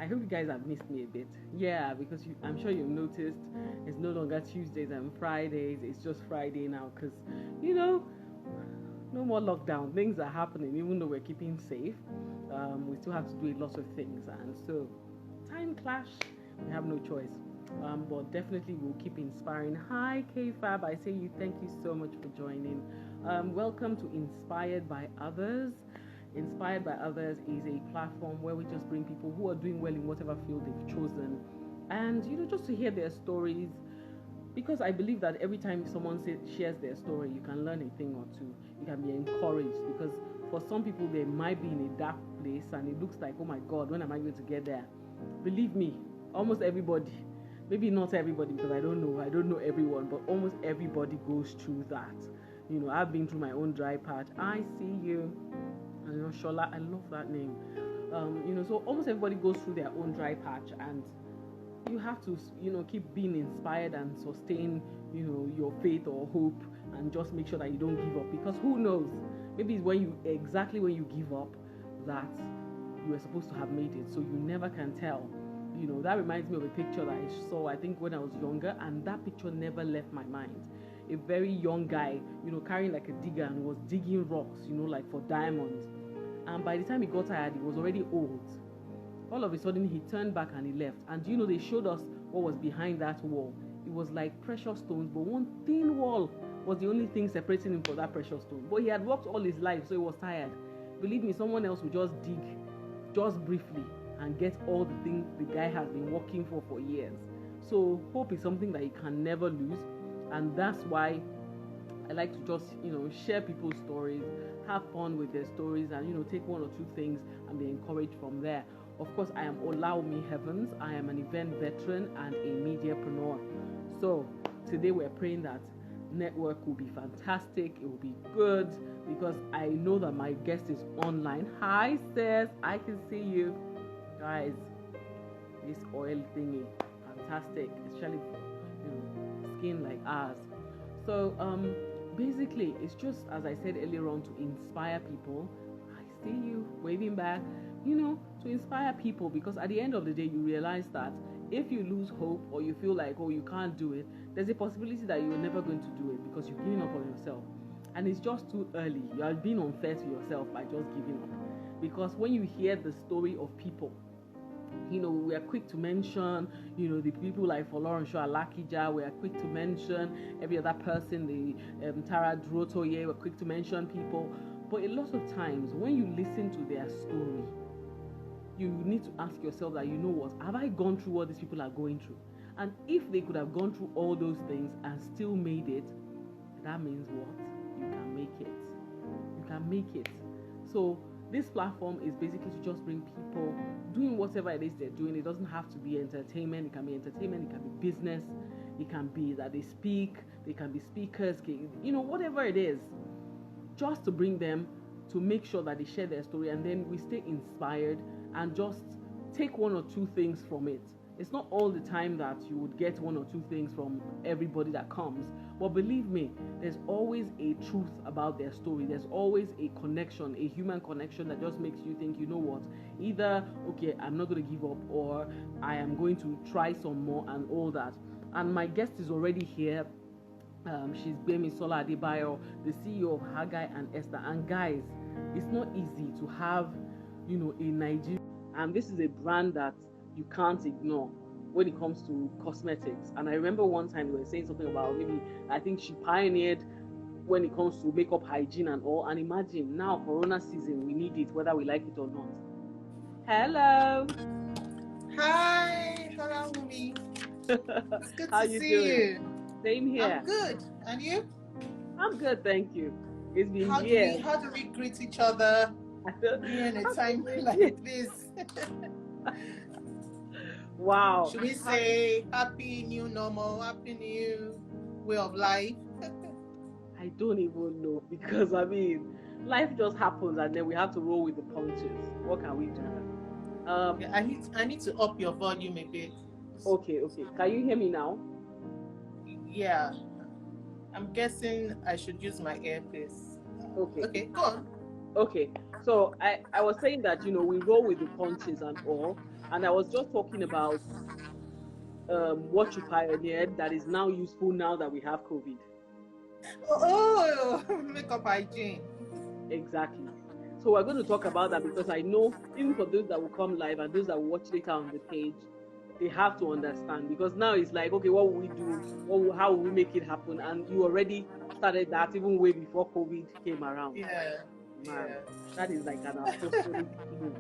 hope you guys have missed me a bit. Yeah, because I'm sure you've noticed it's no longer Tuesdays and Fridays. It's just Friday now because, you know, no more lockdown. Things are happening, even though we're keeping safe. We still have to do a lot of things, and so time clash. We have no choice. But definitely we'll keep inspiring. Hi, KFab. I say you thank you so much for joining. Welcome to Inspired by Others. Inspired by Others is a platform where we just bring people who are doing well in whatever field they've chosen, and just to hear their stories. Because I believe that every time someone shares their story, you can learn a thing or two. You can be encouraged because for some people they might be in a dark place and it looks like, oh my God, when am I going to get there? Believe me, almost everybody, maybe not everybody because I don't know everyone, but almost everybody goes through that. I've been through my own dry patch. I see you. Shola, I love that name. So almost everybody goes through their own dry patch, and you have to, keep being inspired and sustain, your faith or hope, and just make sure that you don't give up. Because who knows? Maybe it's when you give up that you were supposed to have made it. So you never can tell. That reminds me of a picture that I saw, I think, when I was younger, and that picture never left my mind. A very young guy, carrying like a digger and was digging rocks, like for diamonds. And by the time he got tired, he was already old. All of a sudden, he turned back and he left. And they showed us what was behind that wall. It was like precious stones, but one thin wall was the only thing separating him from that precious stone. But he had worked all his life, so he was tired. Believe me, someone else would just dig, just briefly, and get all the things the guy has been working for years. So hope is something that you can never lose. And that's why I like to just, share people's stories, have fun with their stories, and, take one or two things and be encouraged from there. Of course, I am Olaomi Heavens. I am an event veteran and a mediapreneur. So today we're praying that network will be fantastic. It will be good because I know that my guest is online. Hi, sis. I can see you. Guys, this oil thingy, fantastic. Especially for, skin like ours. So, basically, it's just, as I said earlier on, to inspire people. I see you waving back. To inspire people, because at the end of the day, you realize that if you lose hope or you feel like, oh, you can't do it, there's a possibility that you're never going to do it because you've given up on yourself. And it's just too early. You are being unfair to yourself by just giving up. Because when you hear the story of people, we are quick to mention, the people like Folorunsho Alakija. We are quick to mention every other person, the Tara Drotoye. We're quick to mention people. But a lot of times, when you listen to their story, you need to ask yourself that, what, have I gone through what these people are going through? And if they could have gone through all those things and still made it, that means what? You can make it. You can make it. So this platform is basically to just bring people doing whatever it is they're doing. It doesn't have to be entertainment. It can be entertainment. It can be business. It can be that they speak. They can be speakers. Whatever it is, just to bring them to make sure that they share their story, and then we stay inspired and just take one or two things from it. It's not all the time that you would get one or two things from everybody that comes, but believe me, there's always a truth about their story. There's always a connection, a human connection that just makes you think, what, either, okay, I'm not going to give up, or I am going to try some more and all that. And my guest is already here. She's Gbemisola Adebayo, the CEO of Haggai and Esther. And guys, it's not easy to have, a Nigerian, and this is a brand that you can't ignore when it comes to cosmetics. And I remember one time we were saying something about I think she pioneered when it comes to makeup hygiene and all. And imagine now, Corona season, we need it whether we like it or not. Hello. Hi, hello, Mumi. It's good to see you. Same here. I'm good. And you? I'm good, thank you. It's been years. How do we greet each other during a time like this? Wow. Should we say happy new normal, happy new way of life? I don't even know, because life just happens and then we have to roll with the punches. What can we do? I need to up your volume a bit. Okay. Can you hear me now? Yeah. I'm guessing I should use my earpiece. Okay, go on. Okay. So I was saying that, we roll with the punches and all. And I was just talking about what you pioneered that is now useful now that we have COVID. Oh, makeup hygiene. Exactly. So we're going to talk about that because I know even for those that will come live and those that will watch later on the page, they have to understand because now it's like, okay, what will we do? How will we make it happen? And you already started that even way before COVID came around. Yeah, Man, yeah. that is like an apostolic move.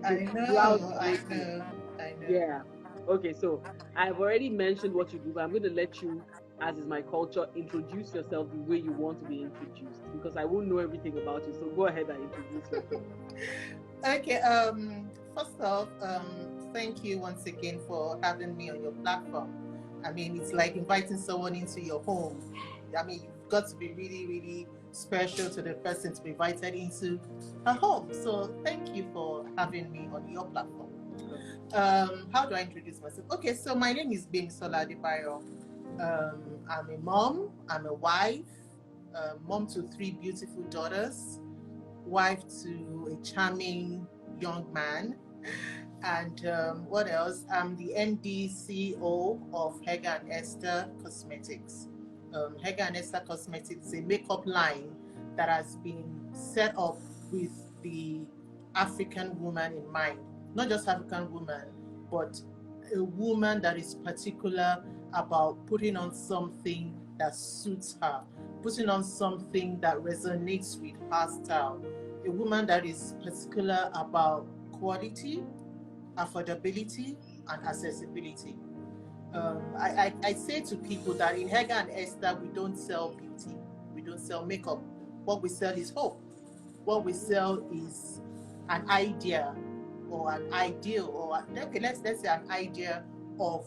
I know, I Groundbreaking. know, I know. Yeah. Okay, so I've already mentioned what you do, but I'm going to let you, as is my culture, introduce yourself the way you want to be introduced because I won't know everything about you. So go ahead and introduce yourself. Okay, first off, thank you once again for having me on your platform. I mean, it's like inviting someone into your home. I mean, you've got to be really, really special to the person to be invited into a home. So thank you for having me on your platform. How do I introduce myself? Okay, so my name is Gbemisola Adebayo. I'm a mom, I'm a wife, mom to 3 beautiful daughters, wife to a charming young man. And what else? I'm the MD CEO of Hega and Esther Cosmetics. Hega and Esther Cosmetics is a makeup line that has been set up with the African woman in mind. Not just African woman, but a woman that is particular about putting on something that suits her, putting on something that resonates with her style. A woman that is particular about quality, affordability, and accessibility. I say to people that in Hega and Esther, we don't sell beauty, we don't sell makeup. What we sell is hope. What we sell is an idea or an ideal, or okay, let's say an idea of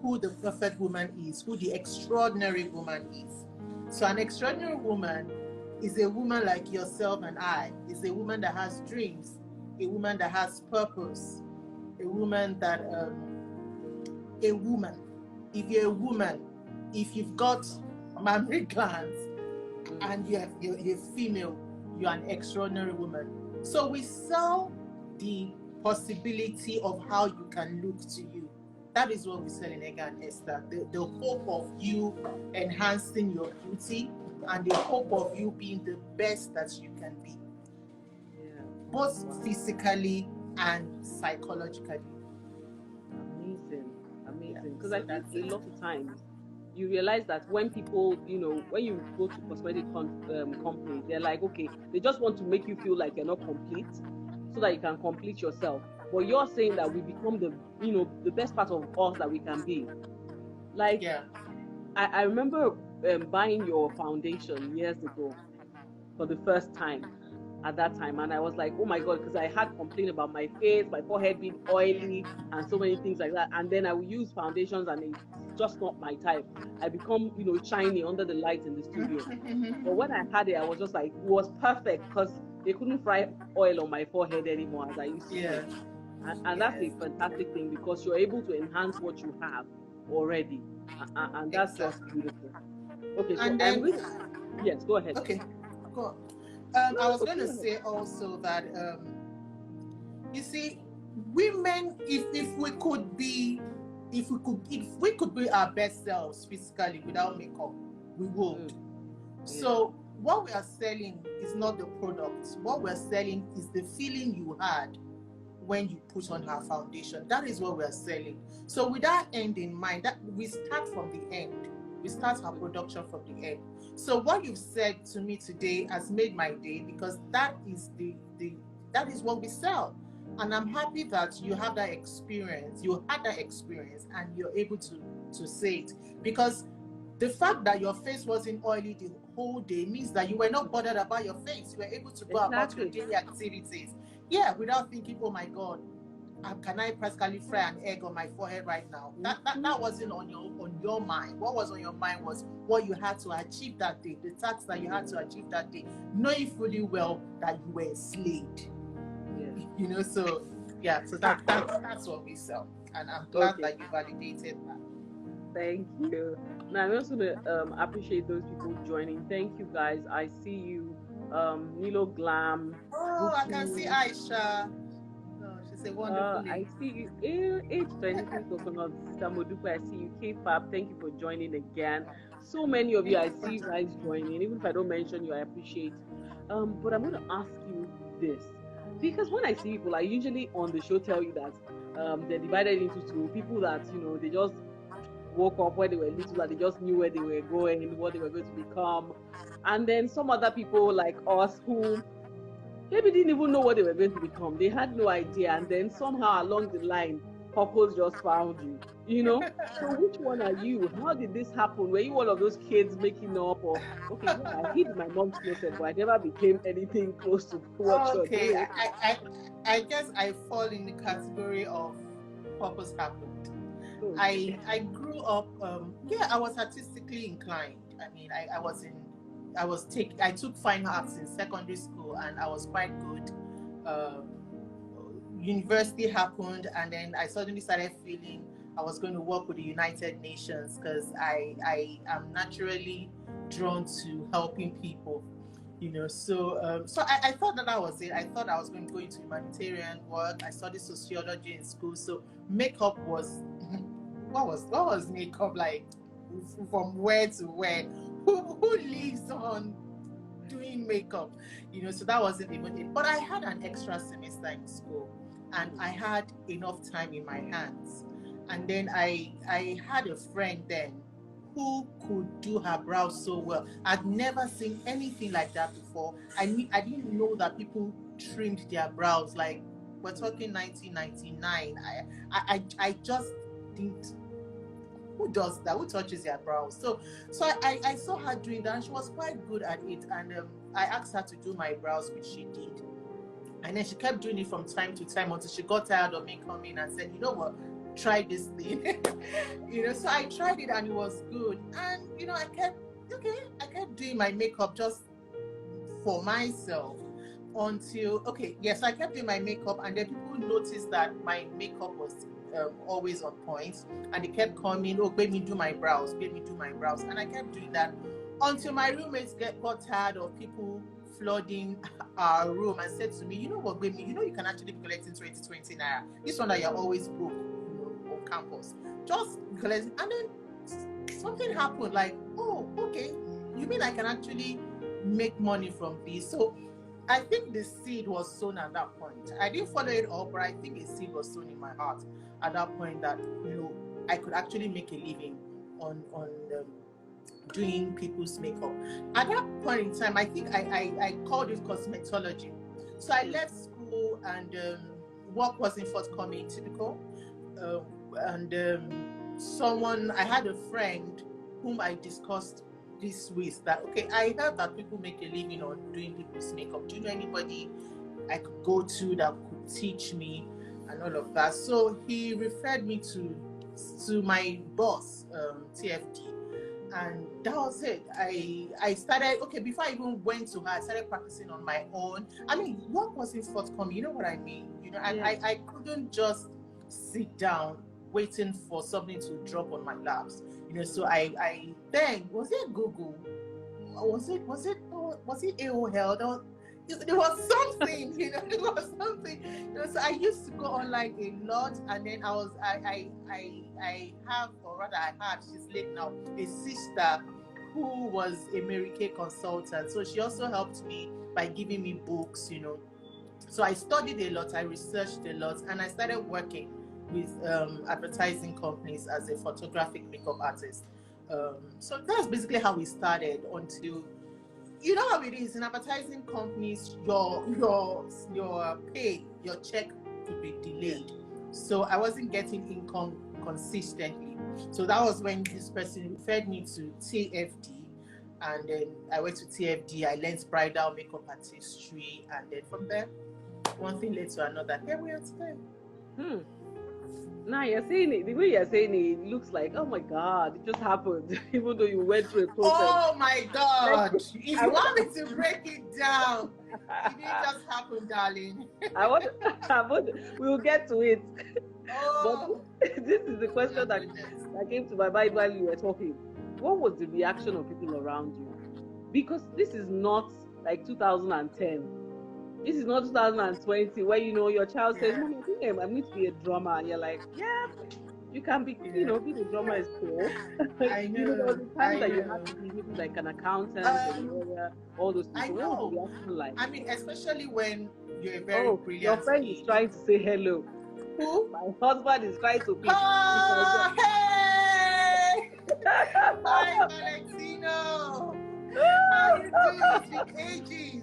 who the perfect woman is, who the extraordinary woman is. So an extraordinary woman is a woman like yourself and I, is a woman that has dreams, a woman that has purpose, a woman that a woman. If you're a woman, if you've got mammary glands and you're female, you're an extraordinary woman. So we sell the possibility of how you can look to you. That is what we sell in Hega and Esther. The hope of you enhancing your beauty and the hope of you being the best that you can be. Yeah. Both physically and psychologically. Amazing. Because I think a lot of times you realize that when people, when you go to cosmetic companies, they're like, okay, they just want to make you feel like you're not complete so that you can complete yourself. But you're saying that we become the best part of us that we can be. Like, yeah. I remember buying your foundation years ago for the first time at that time, and I was like, oh my god, because I had complained about my face, my forehead being oily and so many things like that. And then I would use foundations and it's just not my type. I become shiny under the lights in the studio. But when I had it, I was just like, it was perfect because they couldn't fry oil on my forehead anymore as I used to say. And that's a fantastic thing because you're able to enhance what you have already, and that's just beautiful. Okay, so and then yes, go ahead. Okay, go on. I was going to say also that you see, women, if we could be our best selves physically without makeup, we would. So what we are selling is not the product. What we're selling is the feeling you had when you put on her foundation. That is what we are selling. So with that end in mind, that we start from the end. We start our production from the end. So what you've said to me today has made my day because that is that is what we sell. And I'm happy that you have that experience. You had that experience and you're able to say it. Because the fact that your face wasn't oily the whole day means that you were not bothered about your face. You were able to go about your daily activities. Yeah, without thinking, oh my God, can I practically fry an egg on my forehead right now? That wasn't on your mind. What was on your mind was what you had to achieve that day, the task that you had to achieve that day, knowing fully well that you were enslaved. Yeah. So that's what we sell. And I'm glad that you validated that. Thank you. Now I'm also gonna appreciate those people joining. Thank you guys. I see you. Nilo Glam. Oh, I can see Aisha. a wonderful I name. see you. Age 23 coconuts, Sister Modupe. I see you. K-Fab, thank you for joining again. So many of you, Thank I you for see you joining. guys joining. Even if I don't mention you, I appreciate. But I'm going to ask you this because when I see people, I usually on the show tell you that they're divided into two people that they just woke up when they were little and they just knew where they were going, what they were going to become, and then some other people like us who maybe didn't even know what they were going to become. They had no idea. And then somehow along the line, purpose just found you. So which one are you? How did this happen? Were you one of those kids making up or okay, yeah, I hid in my mom's closet, but I never became anything close to what you're Okay, doing. I guess I fall in the category of purpose happened. Okay. I grew up. Yeah, I was artistically inclined. I mean, I took fine arts in secondary school, and I was quite good. Um, University happened, and then I suddenly started feeling I was going to work with the United Nations because I am naturally drawn to helping people. So I thought that was it. I thought I was going to go into humanitarian work. I studied sociology in school, so makeup was what was makeup like, from where to where? Who lives on doing makeup? So that wasn't even it. But I had an extra semester in school, and I had enough time in my hands. And then I had a friend then who could do her brows so well. I'd never seen anything like that before. I didn't know that people trimmed their brows. Like, we're talking 1999. I just didn't. Who does that? Who touches their brows? So I saw her doing that, and she was quite good at it. And I asked her to do my brows, which she did. And then she kept doing it from time to time until she got tired of me coming and said, "You know what? Try this thing." So I tried it, and it was good. And I kept doing my makeup just for myself until, okay, yes, I kept doing my makeup, and then people noticed that my makeup was always on point, and they kept coming, "Oh, baby, do my brows, baby, do my brows," and I kept doing that until my roommates got tired of people flooding our room and said to me, "You know what, baby, you can actually be collecting 2020 naira. This one that you're always broke, on campus. Just collect." And then something happened, like, "Oh, okay, you mean I can actually make money from this?" So I think the seed was sown at that point. I didn't follow it up, but I think a seed was sown in my heart at that point that I could actually make a living on doing people's makeup. At that point in time, I think I called it cosmetology. So I left school, and work wasn't forthcoming, typical. And I had a friend whom I discussed this with, that, okay, I heard that people make a living on doing people's makeup. Do you know anybody I could go to that could teach me and all of that? So he referred me to my boss, TFD, and that was it. I started, okay, before I even went to her, I started practicing on my own. I mean, work wasn't forthcoming, you know what I mean? And Yeah. I couldn't just sit down waiting for something to drop on my laps. So I then, was it Google? Was it AOL? There was something, there was something. So I used to go online a lot, and then I have, or rather I had, she's late now, a sister who was a Mary Kay consultant. So she also helped me by giving me books. So I studied a lot, I researched a lot, and I started working with advertising companies as a photographic makeup artist. So that's basically how we started, until, you know how it is in advertising companies, your pay, your check could be delayed. So I wasn't getting income consistently. So that was when this person referred me to TFD, and then I went to TFD. I learned bridal makeup artistry, and then from there, one thing led to another. Here we are today. Hmm. Now you're saying it, the way you're saying it, it looks like, oh my God, it just happened, even though you went through a process. Oh my Like, God! If I you want, want me to break it down, it didn't just happen, darling. I want, we will get to it. But Oh this is the question my that, goodness. that came to my mind while you were talking. What was the reaction of people around you? Because this is not like 2010. This is not 2020 where your child says, Yeah. "Mommy, I think I'm going to be a drummer," and you're like, "Yeah, you can be. Yeah. Being a drummer is cool." I There was know. a time I that you had know. to be maybe like an accountant, a Um, lawyer, all those things. I So what was the know. reaction like? I mean, especially when you're a very Oh, your brilliant friend is kid. trying to say hello. Who? My husband is trying to pick. He's like, Oh, hey! Hi, Valentino. How you doing? It's been ages.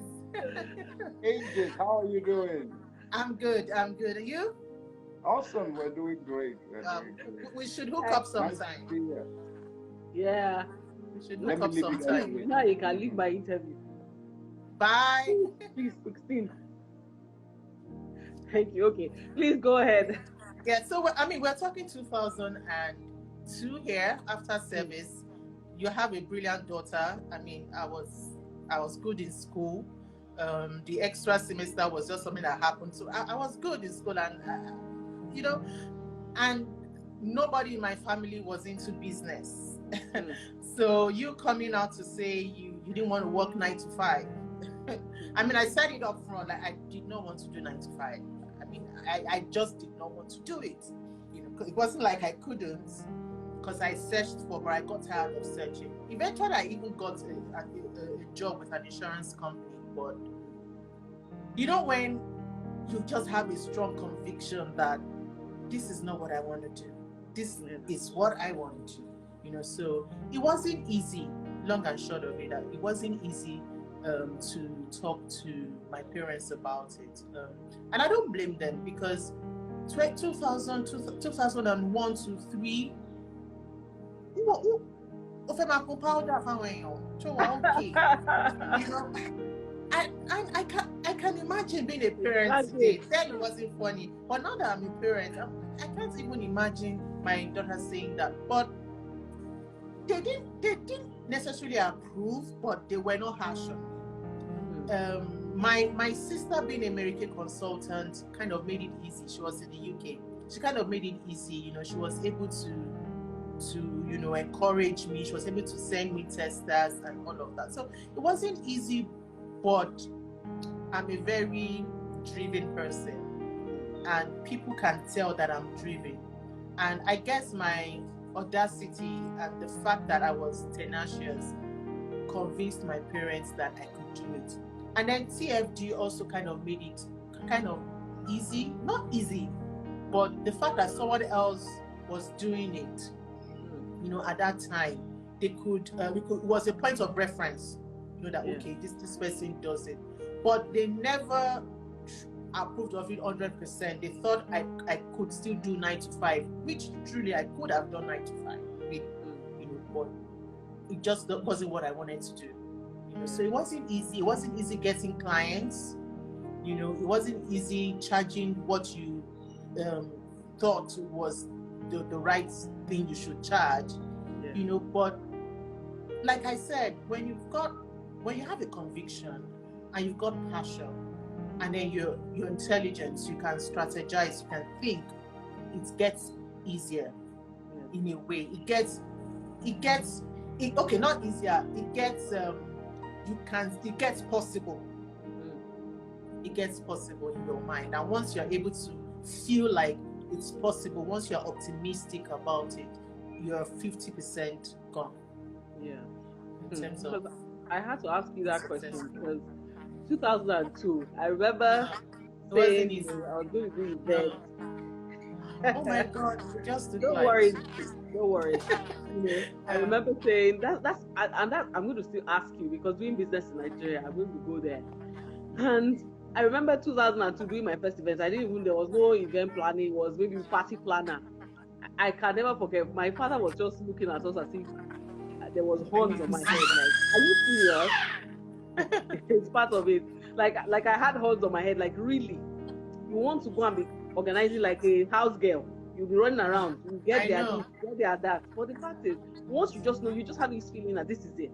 Ages, how are you doing? I'm good. I'm good. Are you? Awesome, we're doing great. We're Um, doing great. we should hook "Hi." up Nice to sometime. see you. Yeah. We should Now, hook Let me up leave you guys sometime. with. now you can leave my interview. Bye. Please, 16. Thank you. Okay. Please go ahead. Yeah. So we're talking 2002 here after service. You have a brilliant daughter. I mean, I was good in school. The extra semester was just something that happened. So I was good in school, and and nobody in my family was into business. So you coming out to say you didn't want to work 9 to 5. I mean, I said it up front, like I did not want to do 9 to 5. I mean, I just did not want to do it. It wasn't like I couldn't, because I searched for, but I got tired of searching. Eventually, I even got a job with an insurance company. But when you just have a strong conviction that this is not what I want to do, this is what I want to do. So it wasn't easy. Long and short of it, that it wasn't easy to talk to my parents about it, and I don't blame them, because 2000, 2001 to 3, I can imagine being a parent today. Then it wasn't funny, but now that I'm a parent, I can't even imagine my daughter saying that. But they didn't necessarily approve, but they were not harsh on me. My sister, being an American consultant, kind of made it easy. She was in the UK. She kind of made it easy. She was able to encourage me. She was able to send me testers and all of that. So it wasn't easy, but I'm a very driven person, and people can tell that I'm driven. And I guess my audacity and the fact that I was tenacious convinced my parents that I could do it. And then TFD also kind of made it kind of easy, not easy, but the fact that someone else was doing it, at that time, it was a point of reference, that okay, this person does it, but they never approved of it 100%. They thought I could still do 9 to 5, which truly I could have done 9 to 5, but it just wasn't what I wanted to do. So it wasn't easy. It wasn't easy getting clients. It wasn't easy charging what you thought was the right thing you should charge. But like I said, when you have a conviction and you've got passion, and then your intelligence, you can strategize, you can think, it gets easier in a way. It gets okay, not easier. It gets it gets possible. It gets possible in your mind, and once you're able to feel like it's possible, once you're optimistic about it, you're 50% gone. Yeah. In terms of, I had to ask you that question because 2002, I remember it wasn't saying easy. I was going to do events. Oh my God! Don't worry. I remember saying that's I'm going to still ask you, because doing business in Nigeria, I'm going to go there. And I remember 2002 doing my first event. There was no event planning. It was maybe party planner. I can never forget. My father was just looking at us as if there was horns on my head. Like, are you serious? It's part of it. Like I had horns on my head. Like, really? You want to go and be organizing like a house girl? You'll be running around. You get there, that. But the fact is, once you just know, you just have this feeling that this is it,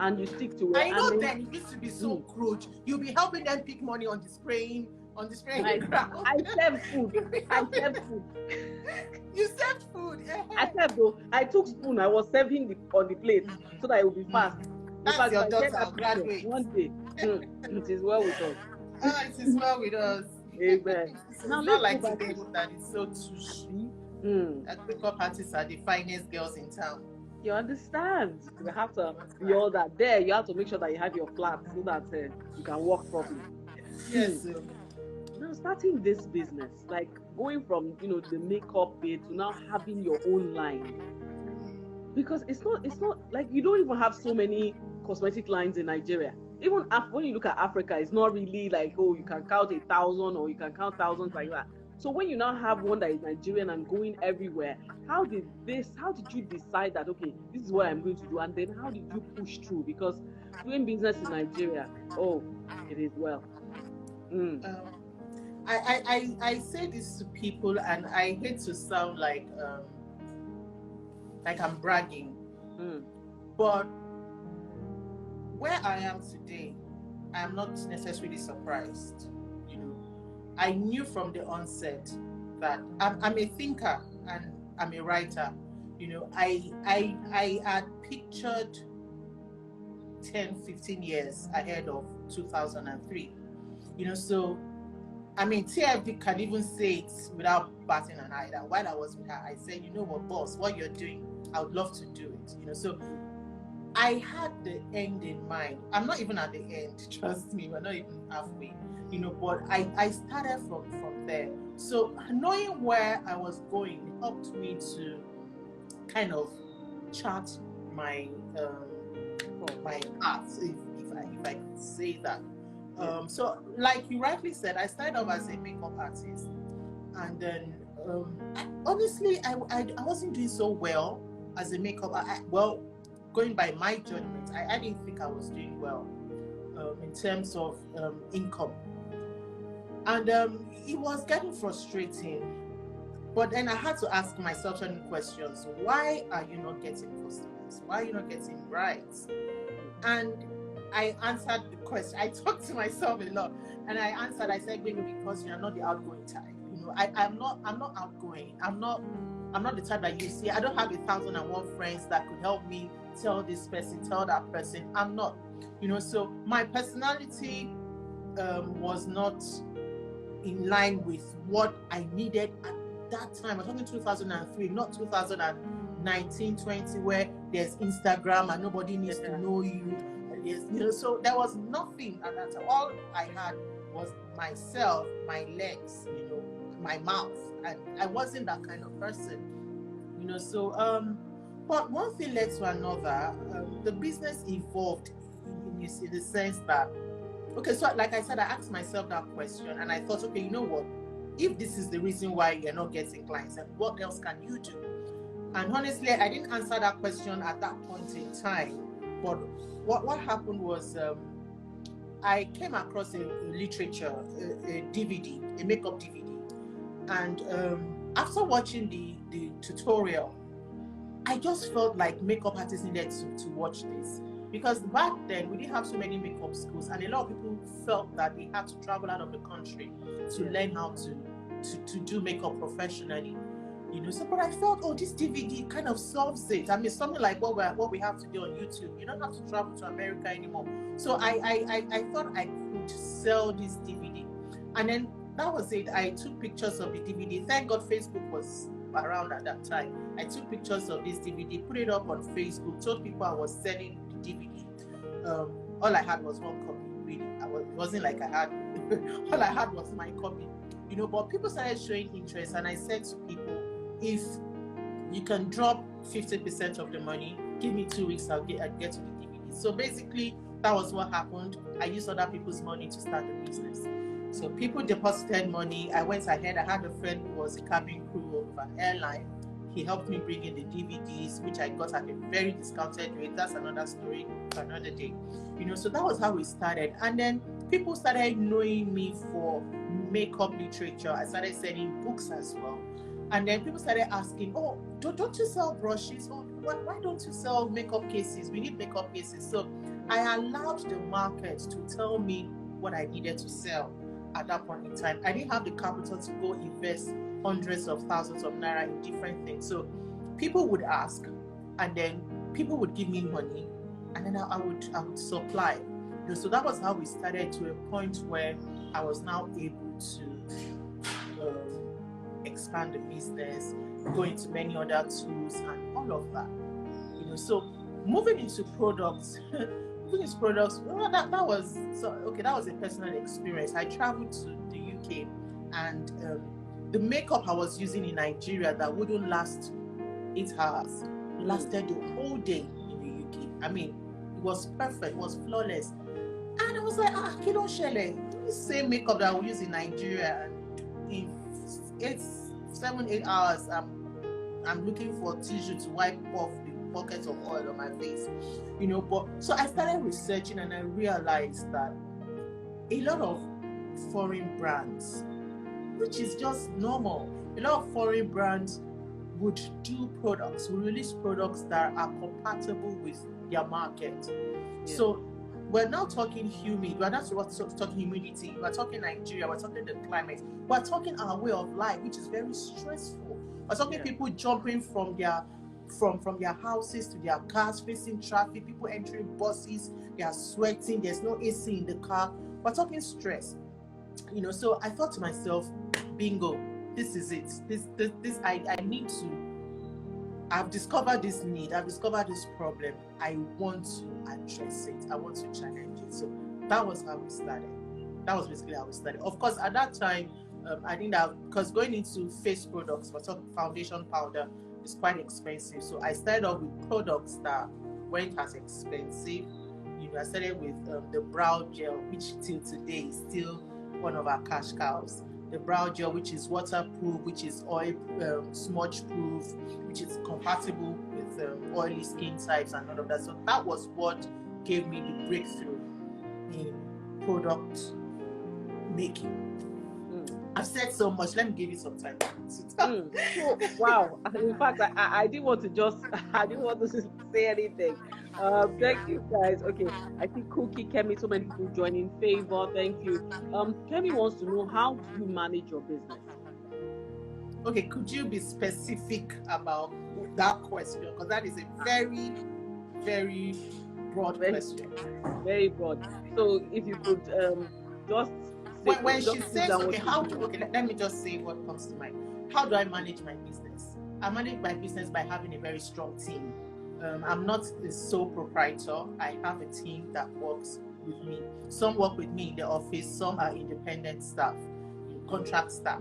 and you stick to it. I know. Then it used to be so crude. You'll be helping them pick money on the spraying ground. I served food. You served food. I served though. I took spoon. I was serving on the plate so that it would be fast. That's your daughter. Graduate. One day, it is well with us. Oh, it is well with us. Amen. It's Now not let's go like back today to that it's so touche. mm, That makeup artists are the finest girls in town. you understand. You have to be all that. There, you have to make sure that you have your flat so that you can work properly. Hmm. Yes. Now starting this business, like going from the makeup bit to now having your own line, because it's not like you don't even have so many cosmetic lines in Nigeria. Even when you look at Africa, it's not really like, oh, you can count 1,000 or you can count thousands like that. So when you now have one that is Nigerian and going everywhere, how did you decide that, okay, this is what I'm going to do, and then how did you push through? Because doing business in Nigeria, oh, it is well. Mm, Um, I say this to people, and I hate to sound like I'm bragging, mm, but where I am today, I'm not necessarily surprised. You know, I knew from the onset that I'm a thinker and I'm a writer. I had pictured 10, 15 years ahead of 2003. So I mean, TFD can even say it without batting an eye. That while I was with her, I said, you know what, boss, what you're doing, I would love to do it. So I had the end in mind. I'm not even at the end, trust me, we're not even halfway. But I started from there. So knowing where I was going helped me to kind of chart my my path, if I could say that. So, like you rightly said, I started off as a makeup artist, and then honestly, I wasn't doing so well as a makeup. Well, going by my judgment, I didn't think I was doing well in terms of income, and it was getting frustrating. But then I had to ask myself certain questions: Why are you not getting customers? Why are you not getting brides? And I answered the question. I talked to myself a lot, and I answered. I said, maybe because you're not the outgoing type. I'm not outgoing. I'm not the type that you see. I don't have 1,001 friends that could help me tell this person, tell that person. I'm not. So my personality was not in line with what I needed at that time. I'm talking 2003, not 2019, 20, where there's Instagram and nobody needs to know you. So there was nothing at that time. All I had was myself, my legs, my mouth, and I wasn't that kind of person. So but one thing led to another. The business evolved in the sense that, okay, so like I said, I asked myself that question, and I thought, okay, you know what? If this is the reason why you're not getting clients, then what else can you do? And honestly, I didn't answer that question at that point in time. But what happened was I came across a literature, a DVD, a makeup DVD. And after watching the tutorial, I just felt like makeup artists needed to watch this. Because back then, we didn't have so many makeup schools, and a lot of people felt that they had to travel out of the country to learn how to do makeup professionally. So but I felt, oh, this DVD kind of solves it. I mean, something like what we have to do on YouTube. You don't have to travel to America anymore. So I thought I could sell this DVD. And then that was it. I took pictures of the DVD. Thank God Facebook was around at that time. I took pictures of this DVD, put it up on Facebook, told people I was selling the DVD. All I had was one copy, really. It wasn't like I had, all I had was my copy. But people started showing interest, and I said to people, if you can drop 50% of the money, give me 2 weeks, I'll get to the DVD. So basically, that was what happened. I used other people's money to start the business. So people deposited money. I went ahead. I had a friend who was a cabin crew of an airline. He helped me bring in the DVDs, which I got at a very discounted rate. That's another story for another day. So that was how we started. And then people started knowing me for makeup literature. I started selling books as well. And then people started asking, oh, don't you sell brushes? Oh, why don't you sell makeup cases? We need makeup cases. So I allowed the market to tell me what I needed to sell at that point in time. I didn't have the capital to go invest hundreds of thousands of naira in different things. So people would ask, and then people would give me money, and then I would supply. So that was how we started, to a point where I was now able to expand the business, go into many other tools and all of that. So moving into products, well, that was so okay. That was a personal experience. I traveled to the UK, and the makeup I was using in Nigeria that wouldn't last 8 hours lasted the whole day in the UK. I mean, it was perfect, it was flawless. And I was like, kilo shele, this same makeup that we use in Nigeria, and in 7, 8 hours, I'm looking for tissue to wipe off the buckets of oil on my face, But so I started researching, and I realized that a lot of foreign brands, which is just normal, a lot of foreign brands would release products that are compatible with their market. Yeah. So we're now talking humid, we're not talking humidity, we're talking Nigeria, we're talking the climate, we're talking our way of life, which is very stressful. We're talking people jumping from their houses to their cars, facing traffic, people entering buses, they are sweating, there's no AC in the car. We're talking stress. So I thought to myself, bingo, this is it. This I need to. I've discovered this need. I've discovered this problem. I want to address it. I want to challenge it. So that was how we started. That was basically how we started. Of course, at that time, I think that because going into face products, for example, foundation powder is quite expensive. So I started off with products that weren't as expensive. I started with the brow gel, which till today is still one of our cash cows. The brow gel, which is waterproof, which is oil smudge proof, which is compatible with oily skin types and all of that. So that was what gave me the breakthrough in product making. I've said so much. Let me give you some time to talk. Wow. In fact, I didn't want to say anything. Thank you guys. Okay, I think Cookie, Kemi, so many people joining. Favor, thank you. Kemi wants to know, how do you manage your business? Okay, could you be specific about that question? Because that is a very, very broad question. Very broad. So if you could just when she says, let me just say what comes to mind. How do I manage my business? I manage my business by having a very strong team. I'm not a sole proprietor. I have a team that works with me. Some work with me in the office, some are independent staff, contract staff.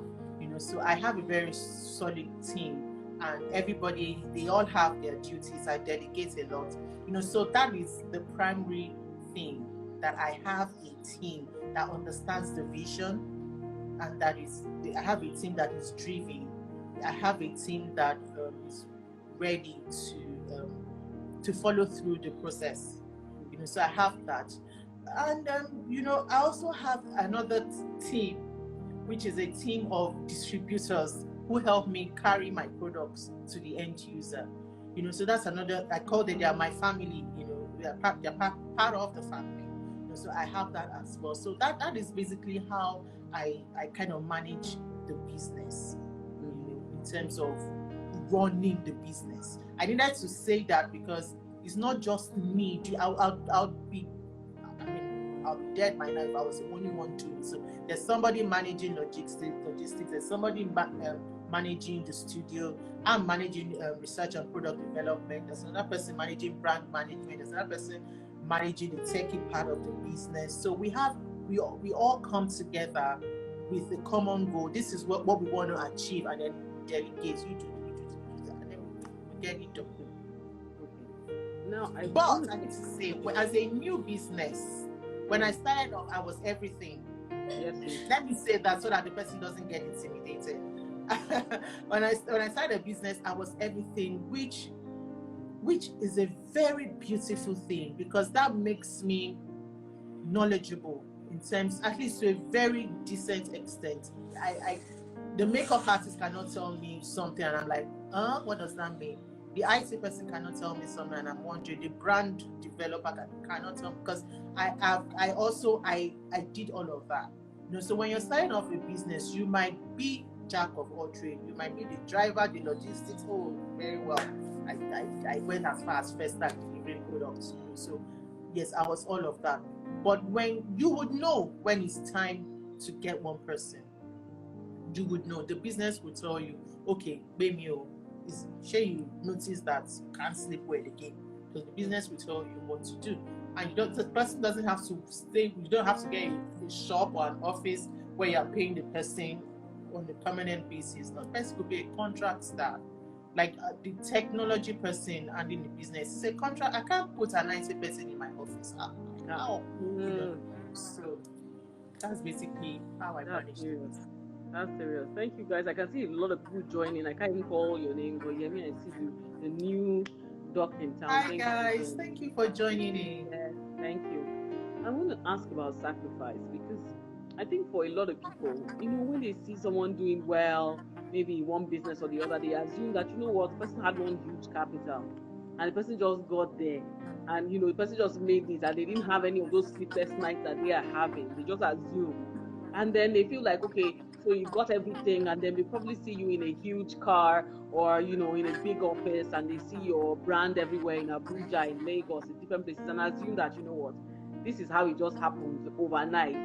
So I have a very solid team, and everybody, they all have their duties. I delegate a lot. So that is the primary thing, that I have a team that understands the vision, and I have a team that is driven. I have a team that is ready to follow through the process. So I have that, and I also have another team, which is a team of distributors who help me carry my products to the end user. So that's another. I call them, they are my family. They're part of the family. So I have that as well. So that is basically how I kind of manage the business, in terms of running the business. I needed to say that because it's not just me. I'll be dead by now if I was the only one doing it. So there's somebody managing logistics. There's somebody managing the studio. I'm managing research and product development. There's another person managing brand management. There's another person managing the techie part of the business. So we all come together with a common goal. This is what we want to achieve, and then delegate. You do that, and then we get it done. Now, I need to say, as a new business, when I started off, I was everything. Yes. Let me say that so that the person doesn't get intimidated. When I started a business, I was everything, which is a very beautiful thing, because that makes me knowledgeable in terms, at least to a very decent extent. The makeup artist cannot tell me something and I'm like, what does that mean? The IT person cannot tell me something and I'm wondering. The brand developer cannot tell me, because I did all of that. So when you're starting off a business, you might be jack of all trades. You might be the driver, the logistics. Oh, very well. I went as far as first start delivering products. So yes, I was all of that. But when you would know when it's time to get one person, you would know. The business will tell you, okay, Gbemio, is sure you notice that you can't sleep well again. Because the business will tell you what to do. And the person doesn't have to stay, you don't have to get a shop or an office where you're paying the person on a permanent basis. The person could be a contract staff. Like the technology person and in the business, it's a contract. I can't put a 90 person in my office. How? So that's basically how I manage it. That's serious. Thank you guys. I can see a lot of people joining. I can't even call your name, but yeah, I see the new doc in town. Hi guys, thank you for joining in. Yes, thank you. I want to ask about sacrifice, because I think for a lot of people, when they see someone doing well, maybe in one business or the other, they assume that, the person had one huge capital and the person just got there, and the person just made it, and they didn't have any of those sleepless nights that they are having. They just assume, and then they feel like, okay, so you got everything, and then they probably see you in a huge car or in a big office, and they see your brand everywhere in Abuja, in Lagos, in different places, and assume that, this is how it just happens overnight.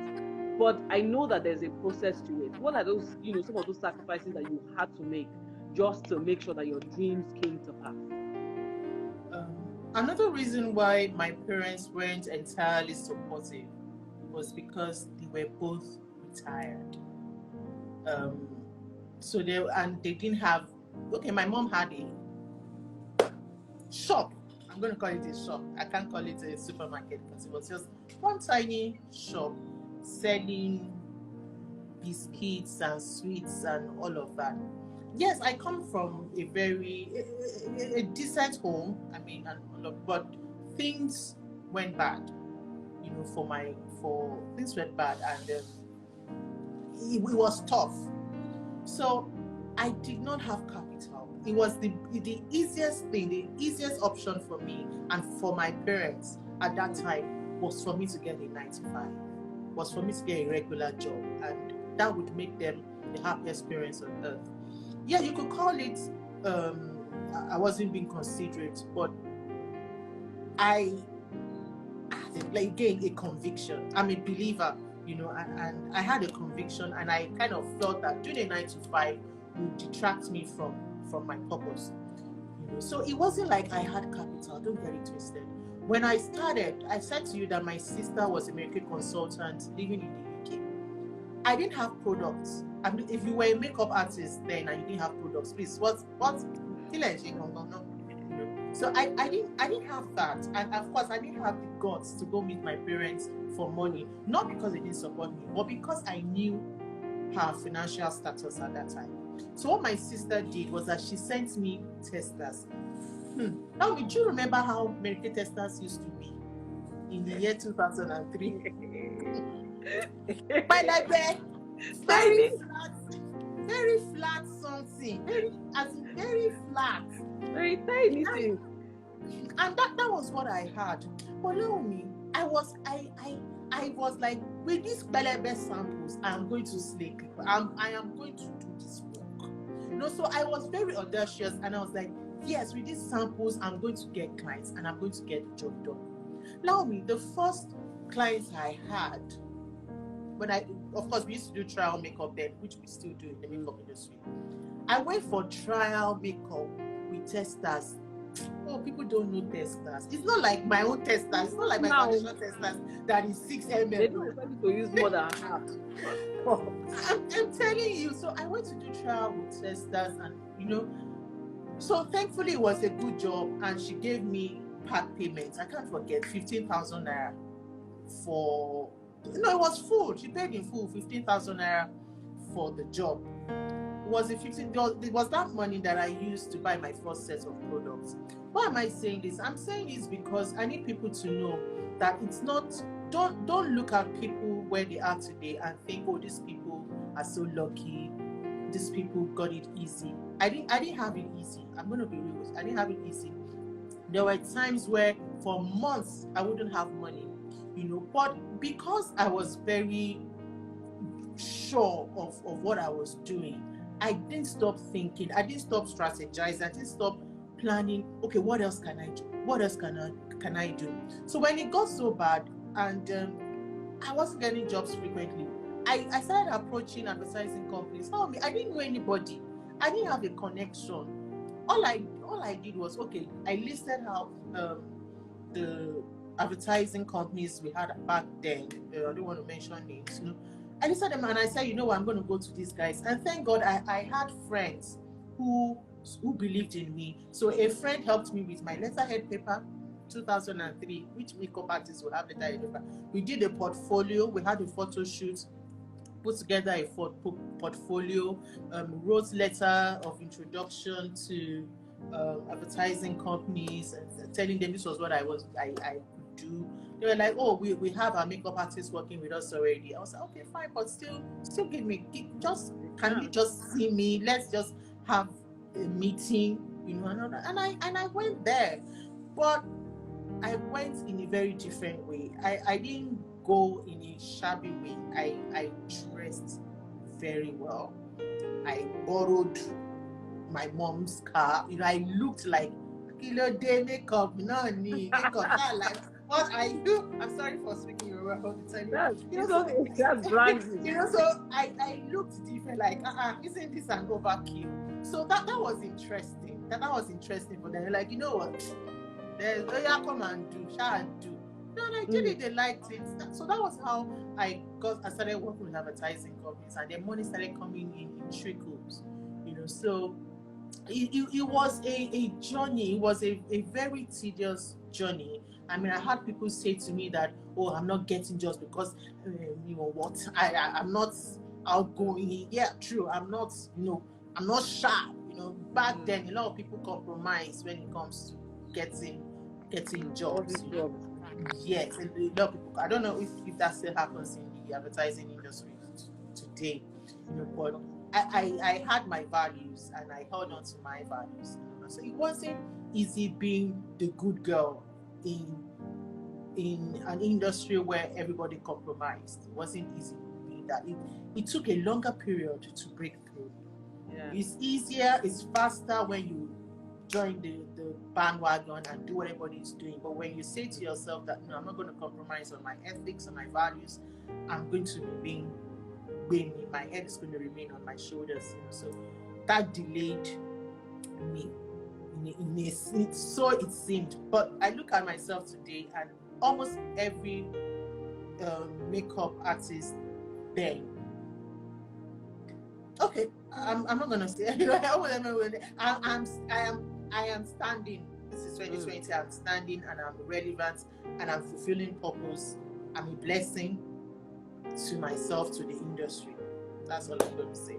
But I know that there's a process to it. What are those, some of those sacrifices that you had to make just to make sure that your dreams came to pass? Another reason why my parents weren't entirely supportive was because they were both retired. So they didn't have. Okay, my mom had a shop. I'm going to call it a shop. I can't call it a supermarket because it was just one tiny shop selling biscuits and sweets and all of that. Yes, I come from a decent home. I mean, but things went bad. Things went bad, and it was tough. So I did not have capital. It was the easiest thing, the easiest option for me and for my parents at that time was for me to get a 9-to-5, was for me to get a regular job, and that would make them the happiest parents on earth. Yeah, you could call it, I wasn't being considerate, but I had, again, a conviction. I'm a believer, and I had a conviction, and I kind of felt that doing a 9-to-5 would detract me from my purpose. So it wasn't like I had capital, don't get it twisted. When I started, I said to you that my sister was a medical consultant living in the UK. I didn't have products. I mean, if you were a makeup artist then and you didn't have products, please, what? So I didn't have that, and of course I didn't have the guts to go meet my parents for money, not because they didn't support me, but because I knew her financial status at that time. So what my sister did was that she sent me testers. Now, do you remember how medical testers used to be in the year 2003? My library, very flat something, very flat, very tiny thing. And that was what I had. But know me, I was like, with these Belebe samples, I am going to slay people. I am going to do this work. So I was very audacious, and I was like, yes, with these samples, I'm going to get clients and I'm going to get the job done. Now me, the first clients I had, of course, we used to do trial makeup then, which we still do in the makeup industry. I went for trial makeup with testers. Oh, people don't know testers. It's not like my own testers. It's not like my foundation testers that is 6 ml. They don't expect to use more than half. I'm telling you. So I went to do trial with testers, and so thankfully it was a good job, and she gave me part payments. I can't forget, 15,000 naira for. It was full. She paid in full, 15,000 naira for the job. It was that money that I used to buy my first set of products. Why am I saying this? I'm saying this because I need people to know that it's not. Don't look at people where they are today and think, oh, these people are so lucky. These people got it easy. I didn't have it easy. I'm gonna be real with you. I didn't have it easy. There were times where for months I wouldn't have money, but because I was very sure of what I was doing, I didn't stop thinking. I didn't stop strategizing. I didn't stop planning. Okay, what else can I do? What else can I do? So when it got so bad and I wasn't getting jobs frequently, I started approaching advertising companies. Tell me, I didn't know anybody. I didn't have a connection. All I did was, okay, I listed out the advertising companies we had back then. I don't want to mention names, you know. I listed them and I said, you know what, I'm going to go to these guys. And thank God I had friends who believed in me. So a friend helped me with my letterhead paper, 2003, which makeup artists will have letterhead paper. We did a portfolio. We had a photo shoot, put together a portfolio, wrote letter of introduction to advertising companies, and telling them this was what I could do. They were like, oh, we have our makeup artist working with us already. I was like, okay, fine, but still can you just see me? Let's just have a meeting, you know. And I went there, but I went in a very different way. I didn't go in a shabby way. I dressed very well. I borrowed my mom's car. You know, I looked like kilo day makeup, makeup. Not like, what are you? I'm sorry for speaking Yoruba all the time. That's brand new. You know, so I looked different. Like, isn't this an overkill? So that was interesting. That was interesting for them. Like, you know what? There's come and do, shall do. No, and I did it. They liked it. So that was how I started working with advertising companies, and then money started coming in trickles. You know, so it was a journey. It was a very tedious journey. I mean, I had people say to me that, oh, I'm not getting just because, you know what, I'm not outgoing. Yeah, true. I'm not, you know, I'm not sharp. You know, back then, a lot of people compromise when it comes to getting jobs. You know? Yes, a lot of people. I don't know if that still happens in the advertising industry today. You know, but I had my values and I held on to my values. So it wasn't easy being the good girl in an industry where everybody compromised. It wasn't easy being that. It took a longer period to break through. Yeah. It's easier, it's faster when you join the bandwagon and do what everybody's doing. But when you say to yourself that, no, I'm not going to compromise on my ethics and my values, I'm going to remain, my head is going to remain on my shoulders. You know? So that delayed me. So it seemed. But I look at myself today, and almost every makeup artist then. Okay, I'm not gonna say. You know, I am standing. This is 2020. I'm standing, and I'm relevant, and I'm fulfilling purpose. I'm a blessing to myself, to the industry. That's all I'm going to say.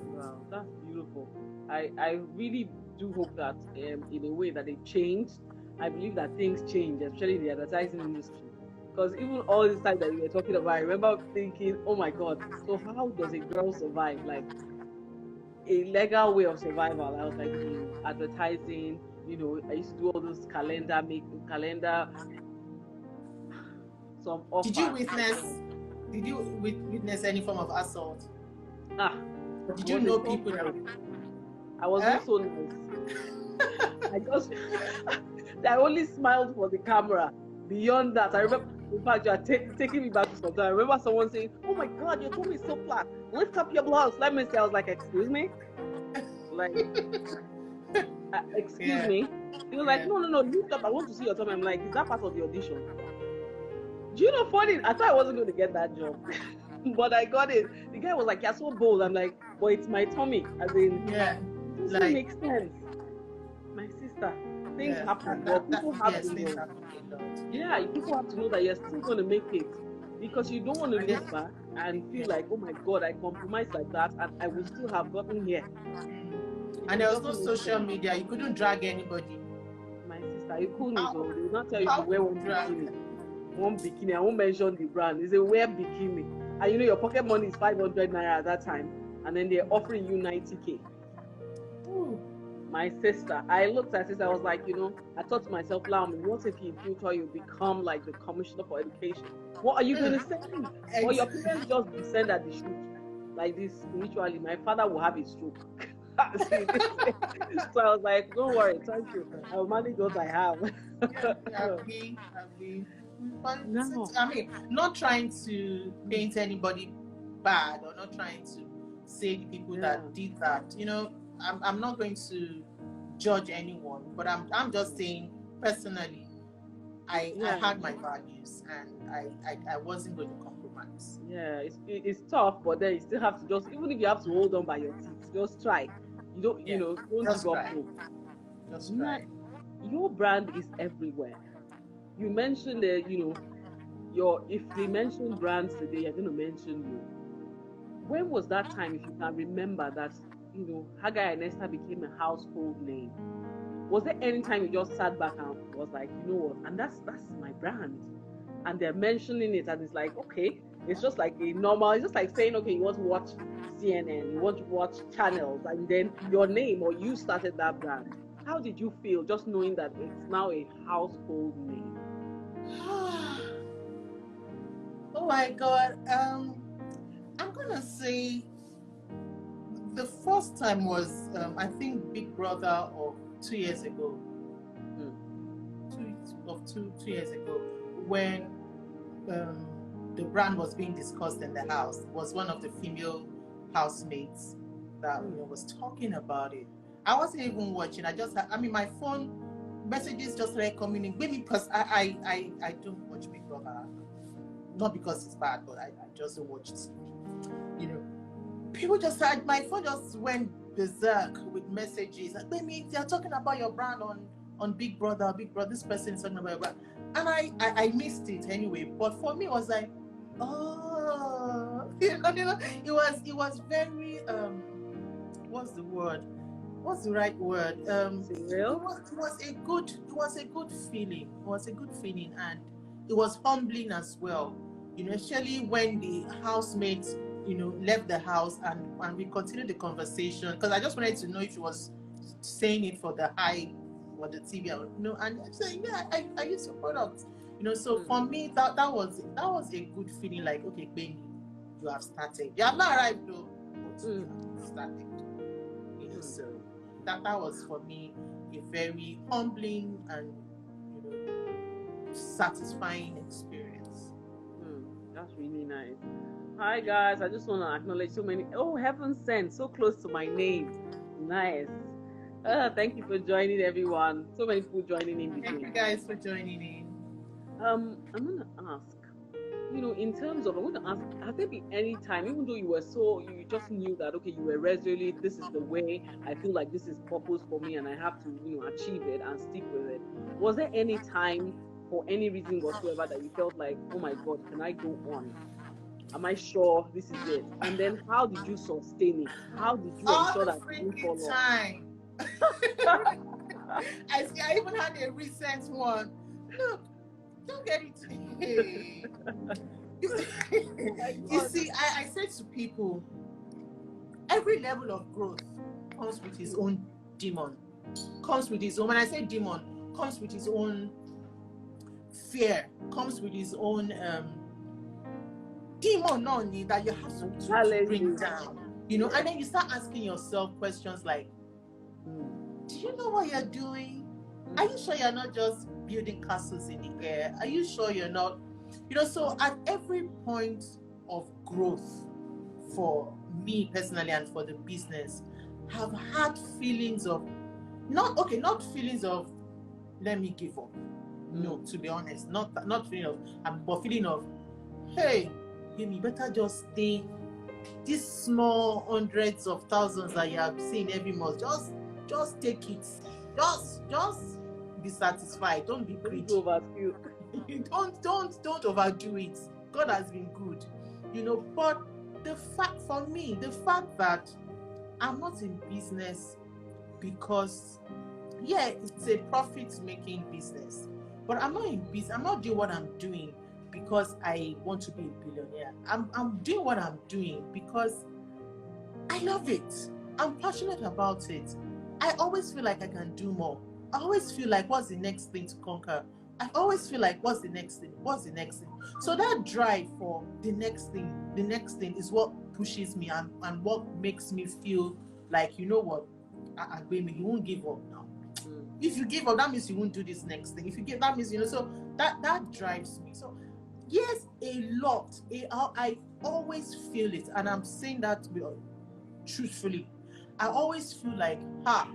Wow, that's beautiful. I really do hope that in a way that it changed. I believe that things change, especially in the advertising industry. Because even all this time that you were talking about, I remember thinking, oh my God, so how does a girl survive? Like a legal way of survival. I was like, advertising, you know, I used to do all those calendar, some offers. Did you witness any form of assault? Did you know people that... I was also nice. I only smiled for the camera. Beyond that, I remember, in fact, you are taking me back to something. I remember someone saying, oh my God, your tummy is so flat. Lift up your blouse. Let me see. I was like, excuse me? Like, excuse me? He was like, no, lift up. I want to see your tummy. I'm like, is that part of the audition? Do you know funny? I thought I wasn't going to get that job. But I got it. The guy was like, you're so bold. I'm like, but it's my tummy. As in, this doesn't make sense. My sister, things happen. People have to know. Yeah, people have to know that you're still going to make it. Because you don't want to look back and feel like, oh my God, I compromised like that and I would still have gotten here. And there was no social media. You couldn't drag anybody. My sister, you couldn't. They will not tell you to wear one bikini. I won't mention the brand. It's a wear bikini. And you know your pocket money is 500 naira at that time. And then they're offering you 90K. Ooh. My sister, I looked at it, I was like, you know, I thought to myself, Laomi, what if in future you become like the commissioner for education? What are you going to say? Or your parents just descend at the shoot like this. Literally, my father will have a stroke. So I was like, don't worry, thank you. I will manage what I have. No. I mean, not trying to paint anybody bad or not trying to say the people that did that. You know, I'm not going to judge anyone, but I'm just saying personally, I had my values and I wasn't going to compromise. Yeah, it's tough, but then you still have to just, even if you have to hold on by your teeth, just try. You don't, Yeah, don't just give up try. hope. Just Now, try. your brand is everywhere. You mentioned that, if they mention brands today, you're going to mention you. When was that time, if you can remember, that, Haggai and Esther became a household name? Was there any time you just sat back and was like, you know what, and that's my brand, and they're mentioning it, and it's like, okay, it's just like a normal, it's just like saying, okay, you want to watch CNN, you want to watch channels, and then your name or you started that brand. How did you feel just knowing that it's now a household name? Oh my God. I'm gonna say the first time was I think Big Brother of 2 years ago. 2 years ago, when the brand was being discussed in the house. It was one of the female housemates that was talking about it. I wasn't even watching. My phone messages just started coming in. Maybe because I don't watch Big Brother. Not because it's bad, but I just don't watch it. You know, people just had, my phone just went berserk with messages. Like, baby, they're talking about your brand on Big Brother. Big Brother, this person is talking about your brand. And I missed it anyway. But for me, it was like, oh, it was very what's the word? What's the right word? It was a good feeling. It was a good feeling, and it was humbling as well. Especially when the housemates, left the house and we continued the conversation, because I just wanted to know if she was saying it for the hype or the TV. And I'm saying, yeah, I use your product. So for me, that was a good feeling. Like, okay, baby, you have started. You have not arrived though, but you have started. So that was for me a very humbling and satisfying experience. That's really nice. Hi guys, I just want to acknowledge so many. Oh, heaven sent, so close to my name. Nice. Thank you for joining, everyone. So many people joining in between. Thank you guys for joining in. I'm gonna ask, in terms of, I'm going to ask, has there been any time, even though you just knew that, okay, you were resolute, this is the way, I feel like this is purpose for me and I have to, achieve it and stick with it. Was there any time, for any reason whatsoever, that you felt like, oh my God, can I go on? Am I sure this is it? And then how did you sustain it? How did you ensure that you didn't fall off? Time. I even had a recent one. Look, don't get it. You see, I said to people, every level of growth comes with his own demon. Comes with his own, when I say demon, comes with his own fear, comes with his own demon on that you have to bring down. And then you start asking yourself questions like, do you know what you're doing? Are you sure you're not just building castles in the air? Are you sure you're not? So at every point of growth for me personally and for the business, have had feelings of not feelings of let me give up. No, to be honest, not feeling of, but feeling of, hey, you better just stay. These small hundreds of thousands that you have seen every month, just take it. Just be satisfied. Don't be greedy. Don't overdo it. God has been good, But the fact that I'm not in business because, yeah, it's a profit-making business, but I'm not in business. I'm not doing what I'm doing because I want to be a billionaire. I'm doing what I'm doing because I love it. I'm passionate about it. I always feel like I can do more. I always feel like, what's the next thing to conquer? I always feel like, what's the next thing? What's the next thing? So that drive for the next thing is what pushes me and what makes me feel like, you know what, Gbemi, you won't give up now. If you give up, that means you won't do this next thing. If you give, that means, so that drives me. So Yes, a lot. I always feel it, and I'm saying that truthfully. I always feel like, ha,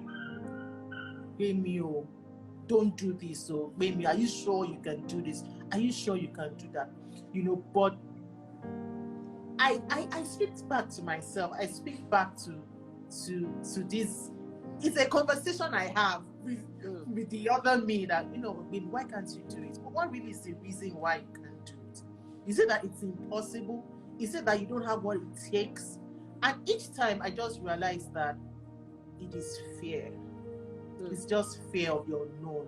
Gbemi, oh, don't do this. So, Gbemi, are you sure you can do this? Are you sure you can do that? But I speak back to myself. I speak back to this. It's a conversation I have with the other me that, Gbemi, why can't you do it? But what really is the reason why you can't do it? Is it that it's impossible? Is it that you don't have what it takes? And each time I just realize that it is fear. It's just fear of the unknown.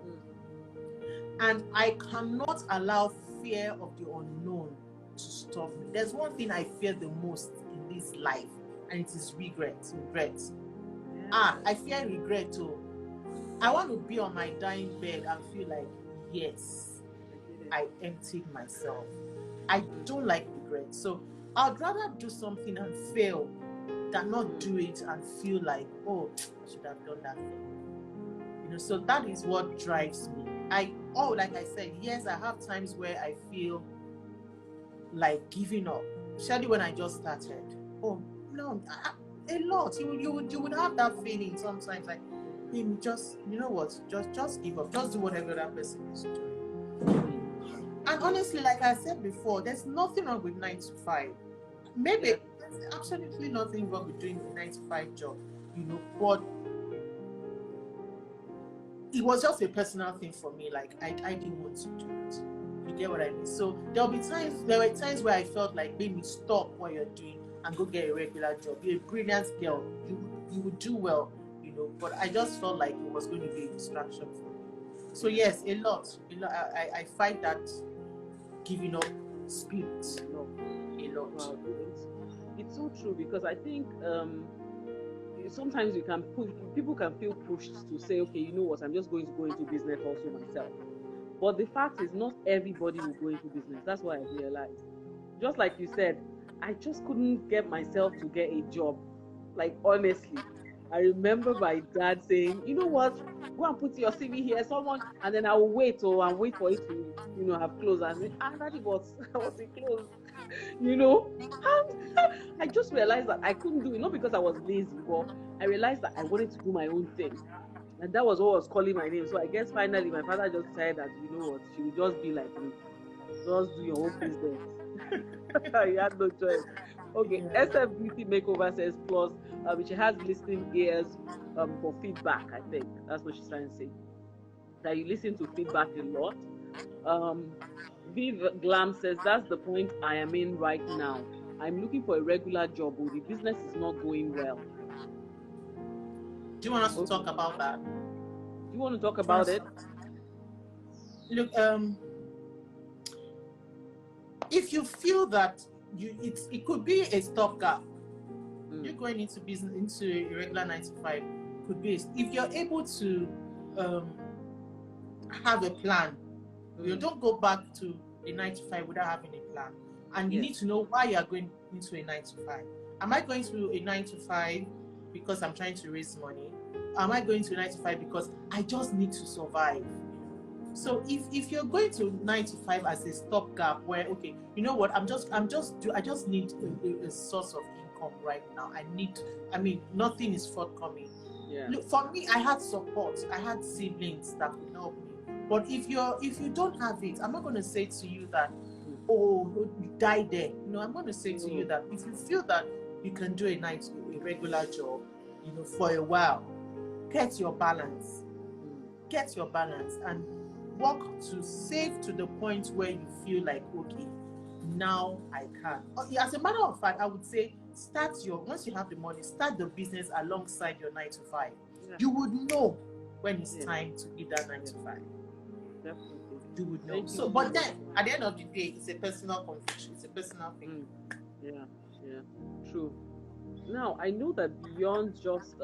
And I cannot allow fear of the unknown to stop me. There's one thing I fear the most in this life, and it is regret. I fear regret too. I want to be on my dying bed and feel like, yes, I emptied myself. I don't like regret. So I'd rather do something and fail than not do it and feel like, oh, I should have done that thing. So that is what drives me. Like I said, yes, I have times where I feel like giving up, especially when I just started. Oh no, a lot. You would have that feeling sometimes, like, hey, just, you know what, just give up, just do whatever that person is doing. And honestly, like I said before, there's nothing wrong with 9 to 5. Maybe there's absolutely nothing wrong with doing a 9 to 5 job, but it was just a personal thing for me. Like, I didn't want to do it. You get what I mean? So there were times where I felt like, baby, stop what you're doing and go get a regular job. You're a brilliant girl. You would do well, But I just felt like it was going to be a distraction for me. So yes, a lot. I find that giving up spirit. A lot. Wow, it's so true, because I think sometimes people can feel pushed to say, okay, you know what, I'm just going to go into business also myself. But the fact is, not everybody will go into business. That's what I realized. Just like you said, I just couldn't get myself to get a job. Like, honestly, I remember my dad saying, you know what, go and put your CV here, someone, and then I will wait and wait for it to, have closed. And daddy was it closed, And I just realized that I couldn't do it, not because I was lazy, but I realized that I wanted to do my own thing. And that was what was calling my name. So I guess finally my father just decided that, you know what, she would just be like me. Just do your own business. You had no choice. Okay, Yeah. SF Beauty Makeover says plus, which has listening ears for feedback, I think. That's what she's trying to say. That you listen to feedback a lot. Viv Glam says, that's the point I am in right now. I'm looking for a regular job, but the business is not going well. Do you want us to talk about that? Do you want to talk about it? Look, if you feel that it could be a stopgap, you're going into business, into a regular 9 to 5, could be if you're able to have a plan. You don't go back to a 9 to 5 without having a plan, and you need to know why you are going into a 9 to 5. Am I going to a 9 to 5 because I'm trying to raise money? Am I going to a 9 to 5 because I just need to survive? So if you're going to 9 to 5 as a stopgap, where, okay, you know what, I just need a source of income right now. Nothing is forthcoming. Yeah. Look, for me, I had support. I had siblings that could help me. But if you don't have it, I'm not going to say to you that, oh, you die there. I'm going to say to you that if you feel that you can do a regular job, for a while, get your balance. Get your balance and work to save to the point where you feel like, okay, now I can. As a matter of fact, I would say once you have the money, start the business alongside your 9 to 5. Yeah. You would know when it's time to leave that 9 to 5. Definitely. You would know. So, but then at the end of the day, it's a personal conviction. It's a personal thing. Yeah, true. Now I know that beyond just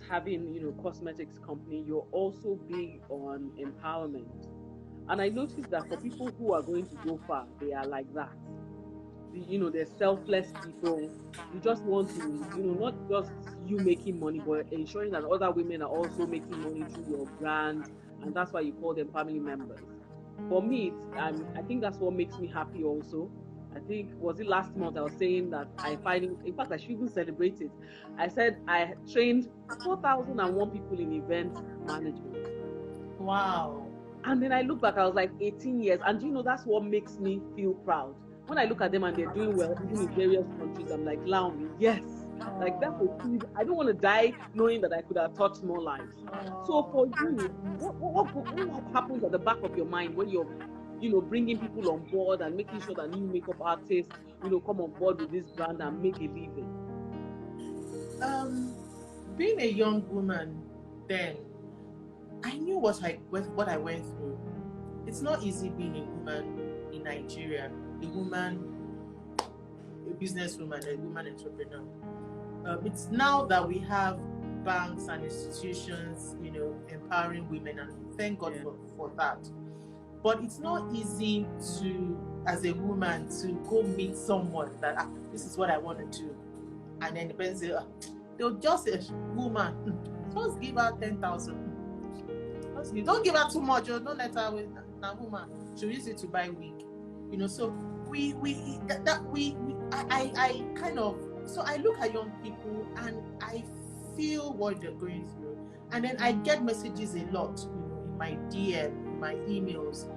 having cosmetics company, you're also big on empowerment. And I noticed that for people who are going to go far, they are like that. They're selfless people. You just want to, not just you making money, but ensuring that other women are also making money through your brand. And that's why you call them family members. for me, I think that's what makes me happy also. I think, was it last month I was saying that I find, in fact, I should even celebrate it. I said I trained 4,001 people in event management. Wow. And then I look back, I was like 18 years. And you know, that's what makes me feel proud. When I look at them and they're doing well, even in various countries, I'm like, Laomi, yes. Like that's a seed. I don't want to die knowing that I could have touched more lives. So for you, what happens at the back of your mind when you're, bringing people on board and making sure that new makeup artists, come on board with this brand and make a living? Um, Being a young woman, then I knew what I went through. It's not easy being a woman in Nigeria, a woman, a businesswoman, a woman entrepreneur. It's now that we have banks and institutions, empowering women, and thank God for that. But it's not easy to, as a woman, to go meet someone that this is what I want to do, and then the person say, they'll just say, woman, just give her 10,000. Don't give her too much, or don't let her with na woman. She use it to buy wig, So I kind of, so I look at young people and I feel what they're going through, and then I get messages a lot, in my DM, in my emails,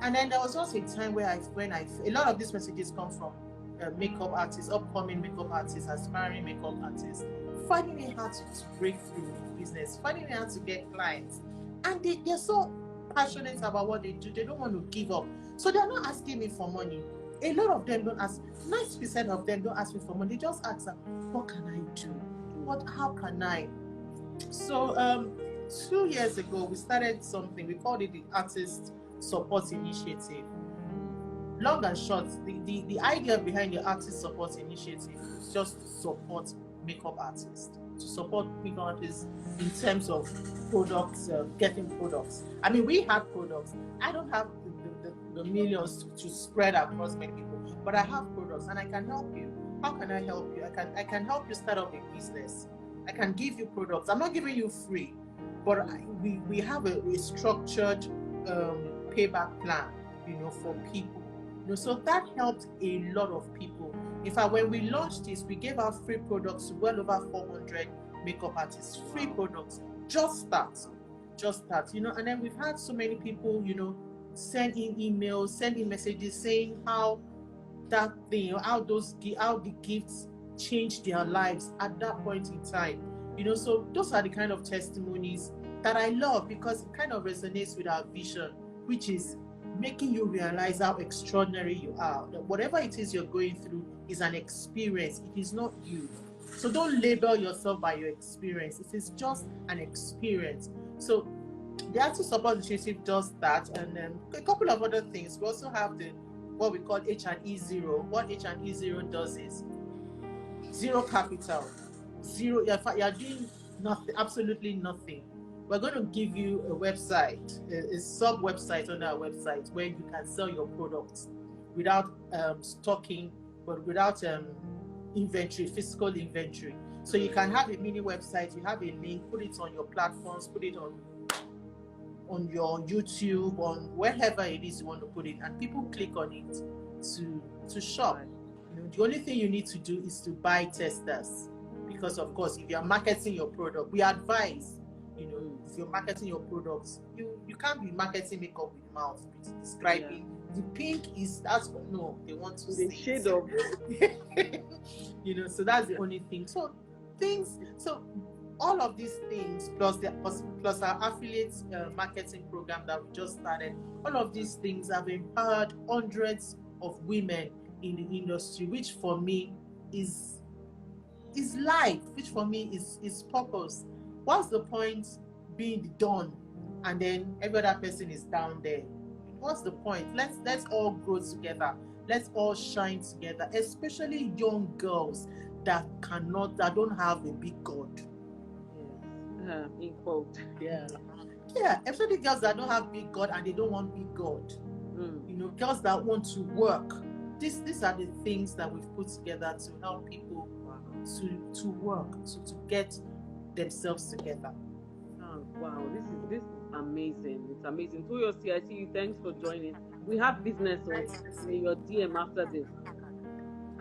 and then there was also a time where a lot of these messages come from makeup artists, upcoming makeup artists, aspiring makeup artists, finding it hard to break through in business, finding it hard to get clients. And they're so passionate about what they do. They don't want to give up. So they're not asking me for money. A lot of them don't ask. 90% of them don't ask me for money. They just ask, what can I do? How can I? So 2 years ago, we started something. We called it the Artist Support Initiative. Long and short, the idea behind the Artist Support Initiative is just to support makeup artists, in terms of products, getting products. I mean, we have products. I don't have the millions to spread across many people, but I have products and I can help you. How can I help you? I can help you start up a business. I can give you products. I'm not giving you free, but we have a structured payback plan, for people. So that helped a lot of people. In fact, when we launched this, we gave out free products to well over 400 makeup artists. Free products. Just start. And then we've had so many people, send in emails, sending messages saying how that thing, how the gifts changed their lives at that point in time. So those are the kind of testimonies that I love, because it kind of resonates with our vision, which is making you realize how extraordinary you are. That whatever it is you're going through is an experience. It is not you. So don't label yourself by your experience. It is just an experience. So the Artist Support Initiative does that, and a couple of other things. We also have what we call H&E Zero. What H&E Zero does is zero capital, zero. You're doing nothing, absolutely nothing. We're going to give you a website, a sub website on our website where you can sell your products without stocking, but without inventory, physical inventory. So you can have a mini website, you have a link, put it on your platforms, put it on your YouTube, on wherever it is you want to put it, and people click on it to shop. The only thing you need to do is to buy testers, because of course, if you're marketing your product, we advise, if you're marketing your products, you can't be marketing makeup with mouth, describing. The pink is no, they want to see the shade of so that's the only thing. So all of these things, plus our affiliate marketing program that we just started, all of these things have empowered hundreds of women in the industry, which for me is life, which for me is purpose. What's the point being done and then every other person is down there? What's the point? Let's all grow together. Let's all shine together, especially young girls that don't have a big God. In quote. Yeah, especially girls that don't have big God and they don't want big God. Girls that want to work. These are the things that we've put together to help people to work, to get themselves together. Oh, wow, this Amazing. It's amazing. Toyosi, I see you. Thanks for joining. We have business, so Nice to see in your DM after this.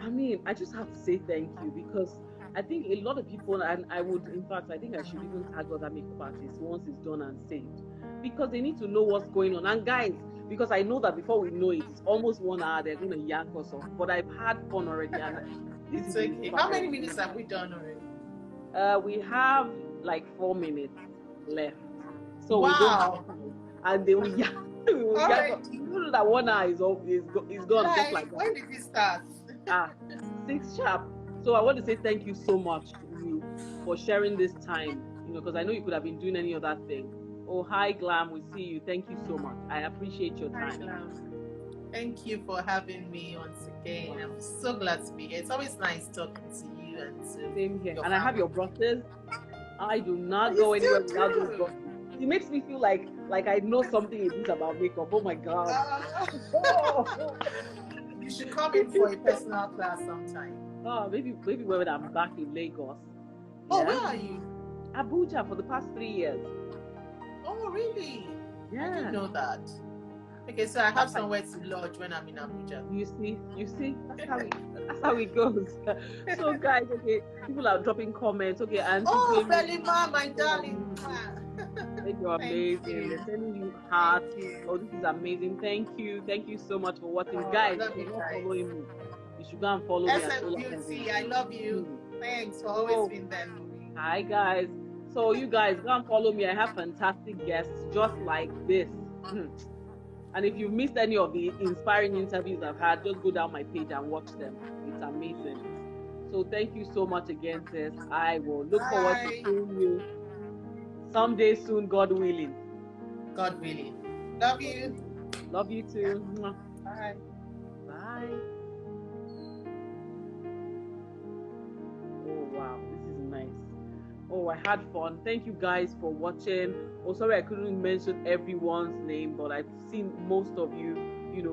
I mean, I just have to say thank you because I think a lot of people, and I would, in fact, I think I should even tag other makeup artists once it's done and saved because they need to know what's going on. And guys, because I know that before we know it, it's almost 1 hour, they're going to yank us off. But I've had fun already, and this It's is okay. How many inspiring. minutes have we done already? We have like 4 minutes left, so we don't have Wow. time, and they will yank. We will yank us. Already. You know that 1 hour is gone just like Like, that. when did this start? Ah, 6 sharp. So I want to say thank you so much to you for sharing this time, because I know you could have been doing any other thing. Oh, hi, Glam. We see you. Thank you so much. I appreciate your Hi, time. Glam. Thank you for having me once again. I'm so glad to be here. It's always nice talking to you and to Same here. your And I have family. your brushes. I do not You go anywhere still without those do. brushes. It makes me feel like I know something it is about makeup. Oh my God. Oh, You should come in for a personal class sometime. maybe when I'm back in Lagos. Oh, Yeah. where are you? Abuja for the past 3 years. Oh, really? I Yeah. didn't know that. Okay, so I have That's somewhere to lodge when I'm in Abuja. you see, that's how it goes. So guys, okay, people are dropping comments. Okay, Auntie Oh, Gbemi, Belima, my you're darling. amazing. You're Thank amazing. you. They're sending you hearts. Thank you. Oh, this is amazing. Thank you so much for watching, Oh, I guys. love If you you're not guys. following me, you should go and follow me at SM Ola Heaven. Beauty, I love you. Thanks for always Oh, being there for me. hi guys. So you guys go and follow me. I have fantastic guests just like this. And if you've missed any of the inspiring interviews I've had, just go down my page and watch them. It's amazing. So thank you so much again, sis. I will look forward to Bye. seeing you someday soon, God willing. God willing. Love you. Love you too. Yeah. Bye. Bye. Oh wow, this is nice. Oh, I had fun. Thank you guys for watching. Oh, sorry I couldn't mention everyone's name, but I've seen most of you.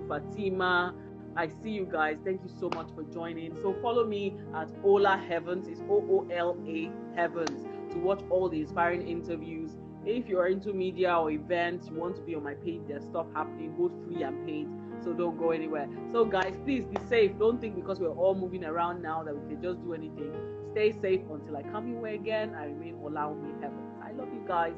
Fatima. I see you guys. Thank you so much for joining. So follow me at Ola Heavens. It's OOLA Heavens to watch all the inspiring interviews. If you're into media or events, you want to be on my page, there's stuff happening, both free and paid. So don't go anywhere. So guys, please be safe. Don't think because we're all moving around now that we can just do anything. Stay safe until I come your way again. I remain Olaomi Heavens. I love you guys.